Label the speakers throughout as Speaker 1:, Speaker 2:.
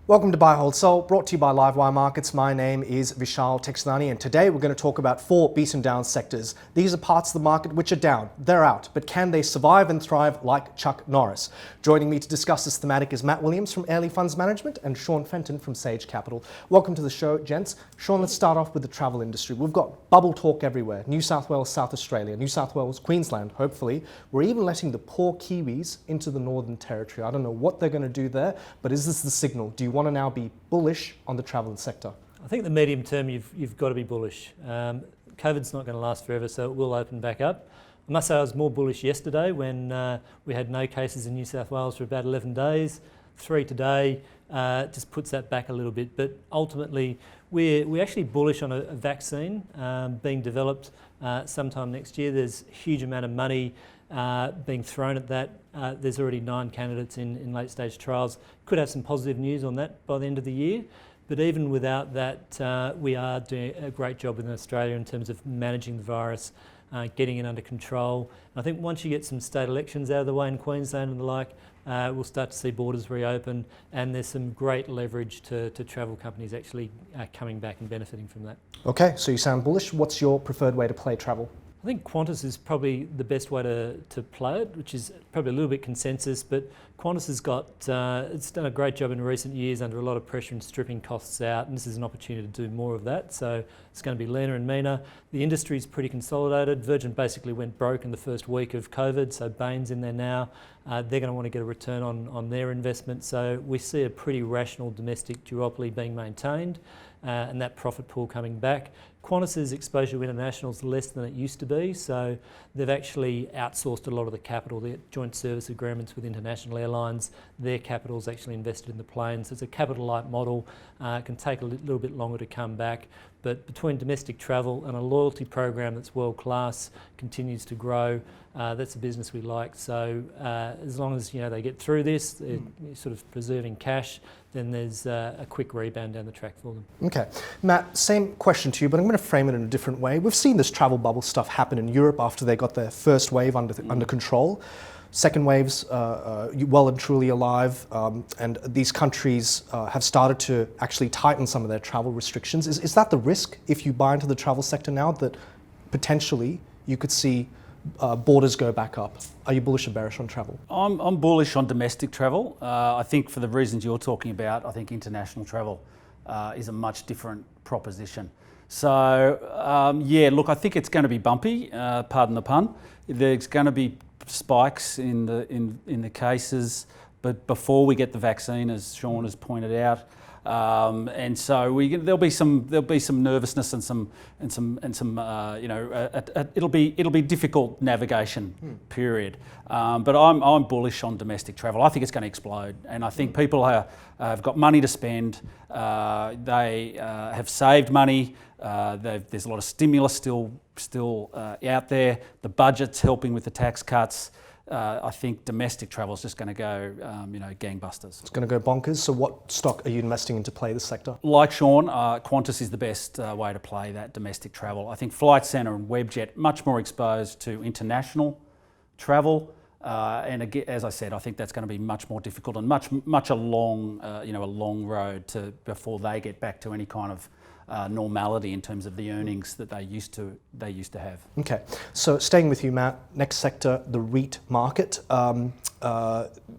Speaker 1: Welcome to Buy, Hold, Sell, brought to you by Livewire Markets. My name is Vishal Texnani, and today we're going to talk about 4 beaten down sectors. These are parts of the market which are down, they're out, but can they survive and thrive like Chuck Norris? Joining me to discuss this thematic is Matt Williams from Airlie Funds Management and Sean Fenton from Sage Capital. Welcome to the show, gents. Sean, let's start off with the travel industry. We've got bubble talk everywhere. New South Wales, South Australia, New South Wales, Queensland, hopefully. We're even letting the poor Kiwis into the Northern Territory. I don't know what they're going to do there, but is this the signal? Do you want to now be bullish on the travel sector?
Speaker 2: I think the medium term you've got to be bullish. COVID's not going to last forever, so it will open back up. I must say I was more bullish yesterday when we had no cases in New South Wales for about 11 days. 3 today just puts that back a little bit, but ultimately we're actually bullish on a vaccine being developed sometime next year. There's a huge amount of money being thrown at that. There's already 9 candidates in late stage trials. Could have some positive news on that by the end of the year. But even without that, we are doing a great job in Australia in terms of managing the virus, getting it under control. And I think once you get some state elections out of the way in Queensland and the like, we'll start to see borders reopen, and there's some great leverage to travel companies actually coming back and benefiting from that.
Speaker 1: Okay, so you sound bullish. What's your preferred way to play travel?
Speaker 2: I think Qantas is probably the best way to play it, which is probably a little bit consensus, but Qantas has got, it's done a great job in recent years under a lot of pressure and stripping costs out, and this is an opportunity to do more of that, so it's going to be leaner and meaner. The industry is pretty consolidated. Virgin basically went broke in the first week of COVID, so Bain's in there now. They're going to want to get a return on their investment, so we see a pretty rational domestic duopoly being maintained and that profit pool coming back. Qantas's exposure to international is less than it used to be, so they've actually outsourced a lot of the capital. Their joint service agreements with international airlines, their capital is actually invested in the planes. It's a capital light model, can take a little bit longer to come back, but between domestic travel and a loyalty program that's world class, continues to grow, that's a business we like. So as long as they get through this, they're sort of preserving cash, then there's a quick rebound down the track for them.
Speaker 1: Okay, Matt, same question to you, but I'm going to frame it in a different way. We've seen this travel bubble stuff happen in Europe after they got their first wave under control. Second wave's well and truly alive, and these countries have started to actually tighten some of their travel restrictions. Is that the risk if you buy into the travel sector now, that potentially you could see borders go back up? Are you bullish or bearish on travel?
Speaker 3: I'm bullish on domestic travel. I think for the reasons you're talking about, I think international travel is a much different proposition. So yeah, look, I think it's going to be bumpy, pardon the pun. There's going to be spikes in the cases, but before we get the vaccine, as Sean has pointed out, and so there'll be some nervousness and some it'll be difficult navigation period. But I'm bullish on domestic travel. I think it's going to explode, and I think people have got money to spend. They have saved money. There's a lot of stimulus still out there. The budget's helping with the tax cuts. I think domestic travel is just going to go, gangbusters.
Speaker 1: It's going to go bonkers. So what stock are you investing in to play this sector?
Speaker 3: Like Sean, Qantas is the best way to play that domestic travel. I think Flight Centre and Webjet much more exposed to international travel. And again, as I said, I think that's going to be much more difficult and much a long road before they get back to any kind of normality in terms of the earnings that they used to have.
Speaker 1: Okay, so staying with you, Matt, next sector, the REIT market.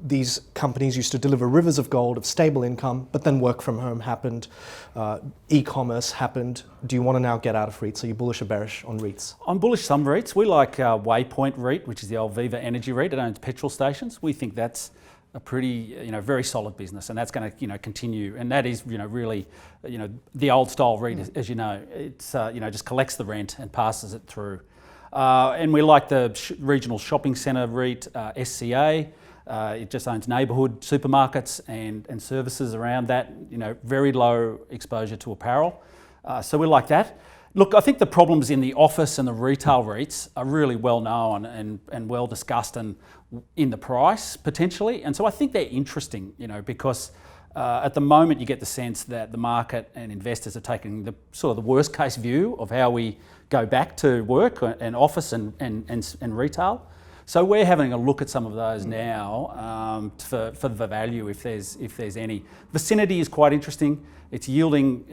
Speaker 1: These companies used to deliver rivers of gold of stable income, but then work from home happened, e-commerce happened. Do you want to now get out of REITs? Are you bullish or bearish on REITs? I'm
Speaker 3: bullish some REITs. We like Waypoint REIT, which is the old Viva Energy REIT. It owns petrol stations. We think that's a pretty, very solid business, and that's going to, continue. And that is, really, the old style REIT, as you know. It's, just collects the rent and passes it through. And we like the regional shopping centre REIT, SCA. It just owns neighbourhood supermarkets and services around that. Very low exposure to apparel. So we like that. Look, I think the problems in the office and the retail REITs are really well known and well discussed and in the price potentially. And so I think they're interesting, because at the moment you get the sense that the market and investors are taking the sort of the worst case view of how we go back to work and office and retail. So we're having a look at some of those now for the value, if there's any. Vicinity is quite interesting. It's yielding,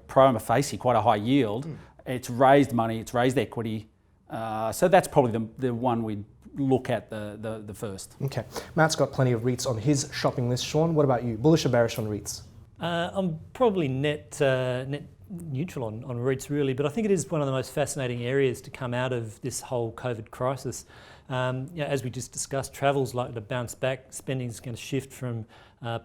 Speaker 3: prima facie, quite a high yield. It's raised money, it's raised equity. So that's probably the one we'd look at the first.
Speaker 1: Okay. Matt's got plenty of REITs on his shopping list. Sean, what about you? Bullish or bearish on REITs?
Speaker 2: I'm probably net neutral on REITs really, but I think it is one of the most fascinating areas to come out of this whole COVID crisis. As we just discussed, travel's likely to bounce back. Spending's going to shift from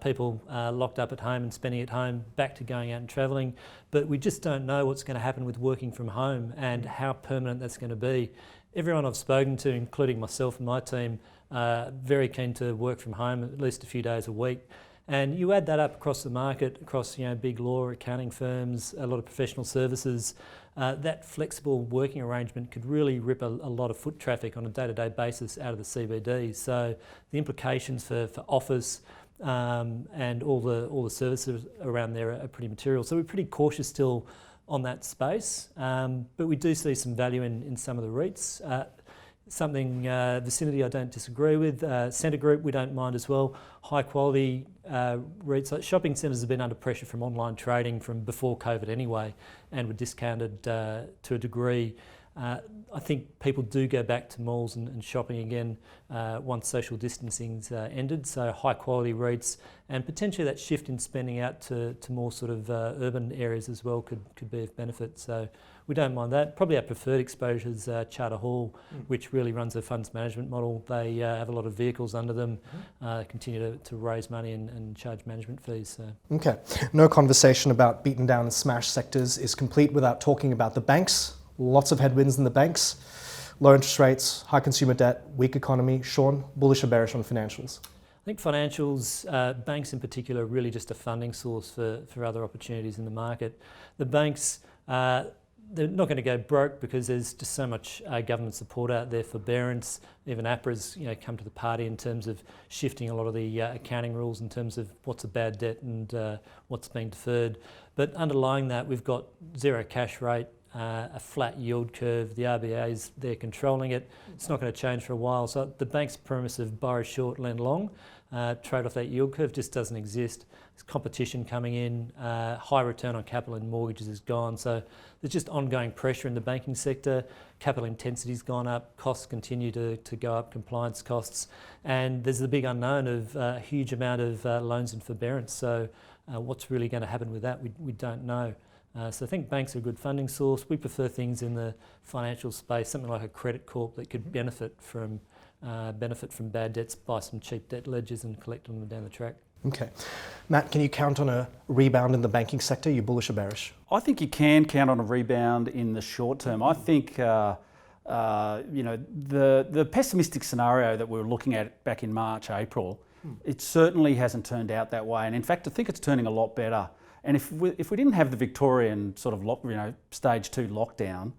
Speaker 2: people locked up at home and spending at home back to going out and travelling. But we just don't know what's going to happen with working from home and how permanent that's going to be. Everyone I've spoken to, including myself and my team, very keen to work from home at least a few days a week. And you add that up across the market, across big law, accounting firms, a lot of professional services, that flexible working arrangement could really rip a lot of foot traffic on a day-to-day basis out of the CBD. So the implications for office and all the services around there are pretty material. So we're pretty cautious still on that space, but we do see some value in some of the REITs. Vicinity I don't disagree with. Centre Group we don't mind as well. High quality REITs. Like shopping centres have been under pressure from online trading from before COVID anyway, and were discounted to a degree. I think people do go back to malls and shopping again once social distancing's ended. So high quality REITs and potentially that shift in spending out to more sort of urban areas as well could be of benefit. So we don't mind that. Probably our preferred exposure is Charter Hall, which really runs a funds management model. They have a lot of vehicles under them, continue to raise money and charge management fees. So.
Speaker 1: Okay. No conversation about beaten down and smashed sectors is complete without talking about the banks. Lots of headwinds in the banks. Low interest rates, high consumer debt, weak economy. Sean, bullish or bearish on financials?
Speaker 2: I think financials, banks in particular, are really just a funding source for other opportunities in the market. The banks, they're not going to go broke because there's just so much government support out there, forbearance. Even APRA's come to the party in terms of shifting a lot of the accounting rules in terms of what's a bad debt and what's being deferred. But underlying that, we've got zero cash rate, a flat yield curve. The RBA's there controlling it. It's not going to change for a while. So the bank's premise of borrow short, lend long, trade off that yield curve just doesn't exist. There's competition coming in, high return on capital in mortgages is gone. So there's just ongoing pressure in the banking sector. Capital intensity's gone up, costs continue to go up, compliance costs. And there's the big unknown of a huge amount of loans and forbearance. So what's really going to happen with that, we don't know. So I think banks are a good funding source. We prefer things in the financial space, something like a credit corp that could benefit from bad debts, buy some cheap debt ledgers and collect on them down the track.
Speaker 1: Okay. Matt, can you count on a rebound in the banking sector? You bullish or bearish?
Speaker 3: I think you can count on a rebound in the short term. I think the pessimistic scenario that we were looking at back in March, April, it certainly hasn't turned out that way. And in fact, I think it's turning a lot better. And if we didn't have the Victorian sort of stage 2 lockdown,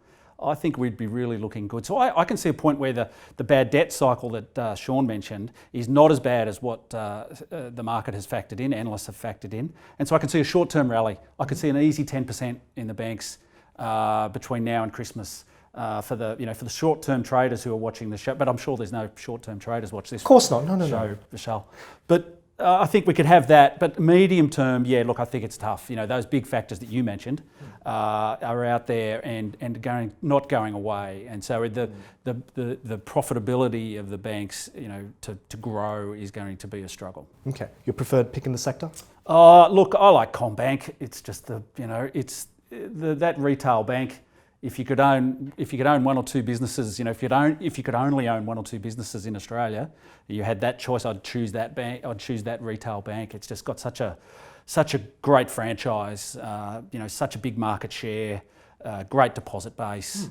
Speaker 3: I think we'd be really looking good. So I can see a point where the bad debt cycle that Sean mentioned is not as bad as what the market has factored in, analysts have factored in. And so I can see a short-term rally. I could see an easy 10% in the banks between now and Christmas for the short-term traders who are watching the show. But I'm sure there's no short-term traders watch this.
Speaker 1: Of course not. No.
Speaker 3: Michelle. But I think we could have that, but medium term, look, I think it's tough. Those big factors that you mentioned are out there and not going away. And so the profitability of the banks, to grow is going to be a struggle.
Speaker 1: Okay. Your preferred pick in the sector?
Speaker 3: Look, I like CommBank. It's just that retail bank. If you could own one or two businesses, if you could only own one or two businesses in Australia, you had that choice. I'd choose that bank. I'd choose that retail bank. It's just got such a great franchise. Such a big market share, great deposit base.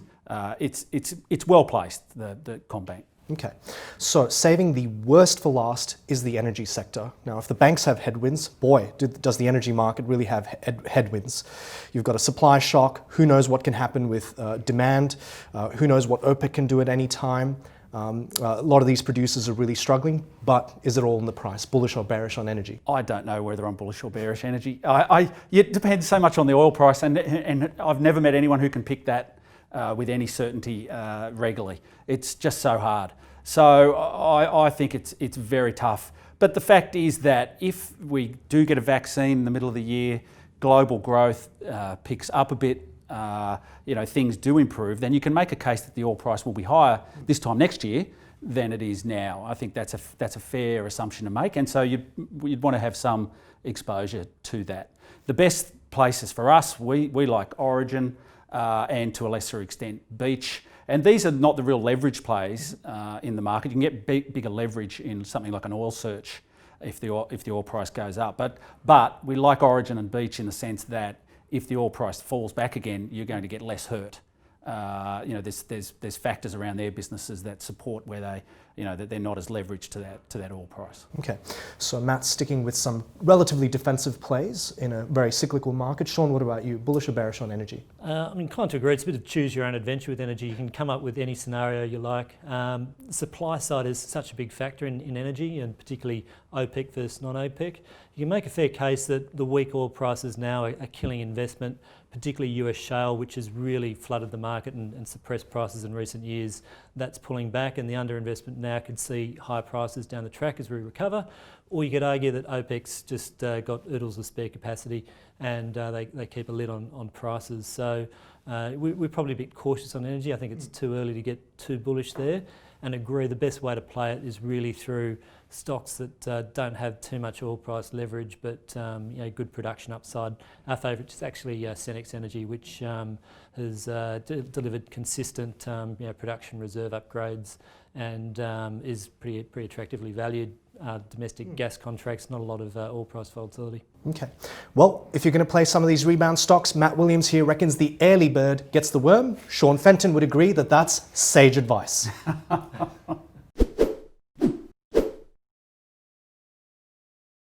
Speaker 3: It's well placed. The CommBank.
Speaker 1: Okay, so saving the worst for last is the energy sector. Now, if the banks have headwinds, boy, does the energy market really have headwinds. You've got a supply shock. Who knows what can happen with demand? Who knows what OPEC can do at any time? A lot of these producers are really struggling, but is it all in the price? Bullish or bearish on energy?
Speaker 3: I don't know whether I'm bullish or bearish energy. It depends so much on the oil price, and I've never met anyone who can pick that with any certainty regularly. It's just so hard. So I think it's very tough. But the fact is that if we do get a vaccine in the middle of the year, global growth picks up a bit, things do improve, then you can make a case that the oil price will be higher this time next year than it is now. I think that's a fair assumption to make, and so you'd want to have some exposure to that. The best places for us, we like Origin and to a lesser extent Beach, and these are not the real leverage plays in the market. You can get bigger leverage in something like an oil search if the oil price goes up, but we like Origin and Beach in the sense that if the oil price falls back again, you're going to get less hurt. There's factors around their businesses that support where that they're not as leveraged to that oil price.
Speaker 1: Okay, so Matt's sticking with some relatively defensive plays in a very cyclical market. Sean, what about you? Bullish or bearish on energy?
Speaker 2: I'm inclined to agree. It's a bit of choose your own adventure with energy. You can come up with any scenario you like. The supply side is such a big factor in energy, and particularly OPEC versus non-OPEC. You can make a fair case that the weak oil prices now are killing investment, particularly US shale, which has really flooded the market and suppressed prices in recent years. That's pulling back, and the underinvestment now could see high prices down the track as we recover. Or you could argue that OPEC's just got oodles of spare capacity, and they keep a lid on prices. So we're probably a bit cautious on energy. I think it's too early to get too bullish there, and agree the best way to play it is really through stocks that don't have too much oil price leverage, but good production upside. Our favourite is actually Senex Energy, which has delivered consistent production reserve upgrades and is pretty attractively valued. Domestic gas contracts, not a lot of oil price volatility.
Speaker 1: Okay, well, if you're going to play some of these rebound stocks, Matt Williams here reckons the Airlie bird gets the worm. Sean Fenton would agree that that's sage advice.